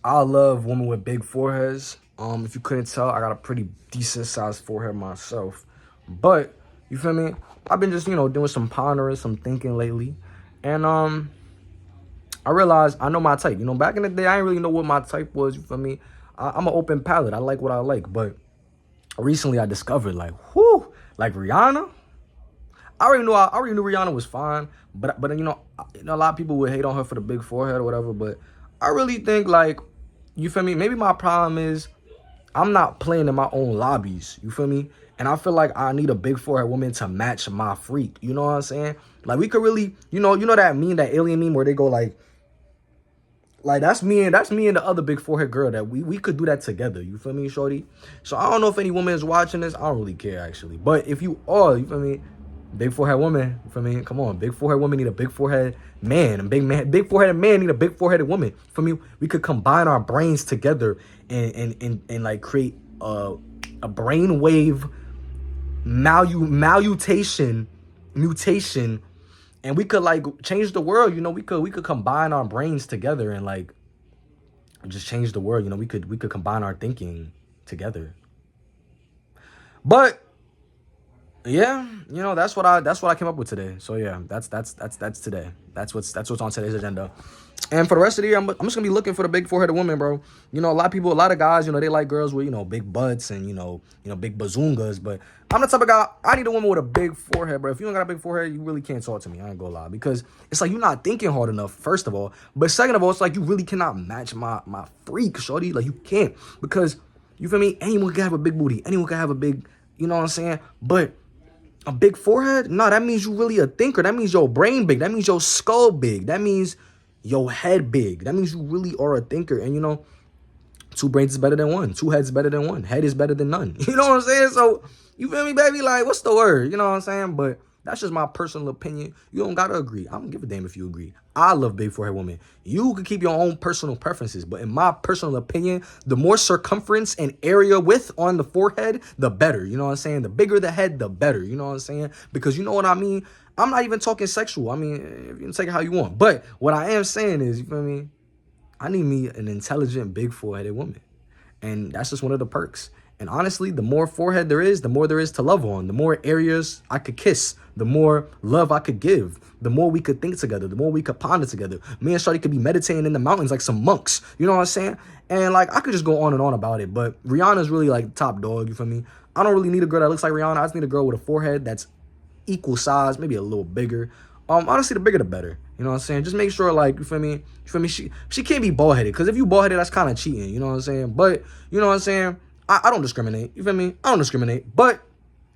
I love women with big foreheads. If you couldn't tell, I got a pretty decent sized forehead myself. But you feel me? I've been just doing some pondering, some thinking lately, and I realized I know my type. Back in the day, I didn't really know what my type was. You feel me? I'm an open palette. I like what I like, but recently I discovered like, whoo, like Rihanna. I already knew Rihanna was fine, but a lot of people would hate on her for the big forehead or whatever. But I really think like, you feel me? Maybe my problem is I'm not playing in my own lobbies. You feel me? And I feel like I need a big forehead woman to match my freak. You know what I'm saying? Like we could really, you know that meme, that alien meme where they go like that's me and the other big forehead girl that we could do that together. You feel me, shorty? So I don't know if any woman is watching this. I don't really care actually. But if you are, you feel me? Big forehead woman, you feel me? Come on, big forehead woman need a big forehead man, and big foreheaded man need a big foreheaded woman. For me, we could combine our brains together and like create a brainwave mutation, and we could like change the world. We could combine our brains together and like just change the world. We could combine our thinking together. But yeah, that's what I came up with today. So yeah, that's today. That's what's on today's agenda. And for the rest of the year, I'm just gonna be looking for the big foreheaded woman, bro. A lot of guys, they like girls with big butts and big bazungas. But I'm the type of guy, I need a woman with a big forehead, bro. If you don't got a big forehead, you really can't talk to me. I ain't gonna lie, because it's like you're not thinking hard enough. First of all, but second of all, it's like you really cannot match my freak, shorty. Like you can't, because you feel me? Anyone can have a big booty. Anyone can have a big, you know what I'm saying? But a big forehead? No, that means you really a thinker. That means your brain big. That means your skull big. That means your head big. That means you really are a thinker. And two brains is better than one. Two heads is better than one. Head is better than none. You know what I'm saying? So, you feel me, baby? Like, what's the word? You know what I'm saying? But that's just my personal opinion. You don't gotta agree. I don't give a damn if you agree. I love big forehead women. You can keep your own personal preferences, but in my personal opinion, the more circumference and area width on the forehead, the better. You know what I'm saying? The bigger the head, the better. You know what I'm saying? Because you know what I mean? I'm not even talking sexual. I mean, if you can take it how you want. But what I am saying is, you feel me? I need me an intelligent, big foreheaded woman. And that's just one of the perks. And honestly, the more forehead there is, the more there is to love on. The more areas I could kiss, the more love I could give, the more we could think together, the more we could ponder together. Me and Shawty could be meditating in the mountains like some monks. You know what I'm saying? And like, I could just go on and on about it. But Rihanna's really like top dog, you feel me? I don't really need a girl that looks like Rihanna. I just need a girl with a forehead that's equal size, maybe a little bigger. Honestly, the bigger the better. You know what I'm saying? Just make sure, like, you feel me? She can't be bald headed, because if you bald headed, that's kind of cheating. You know what I'm saying? But you know what I'm saying? I don't discriminate. You feel me? I don't discriminate. But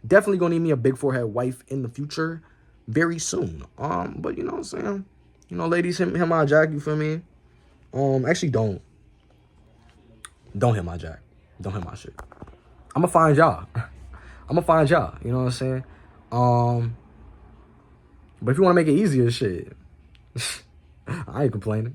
definitely gonna need me a big forehead wife in the future, very soon. But you know what I'm saying? Ladies, hit my jack. You feel me? Actually, don't hit my jack. Don't hit my shit. I'ma find y'all. I'ma find y'all. You know what I'm saying? But if you want to make it easier, shit, I ain't complaining.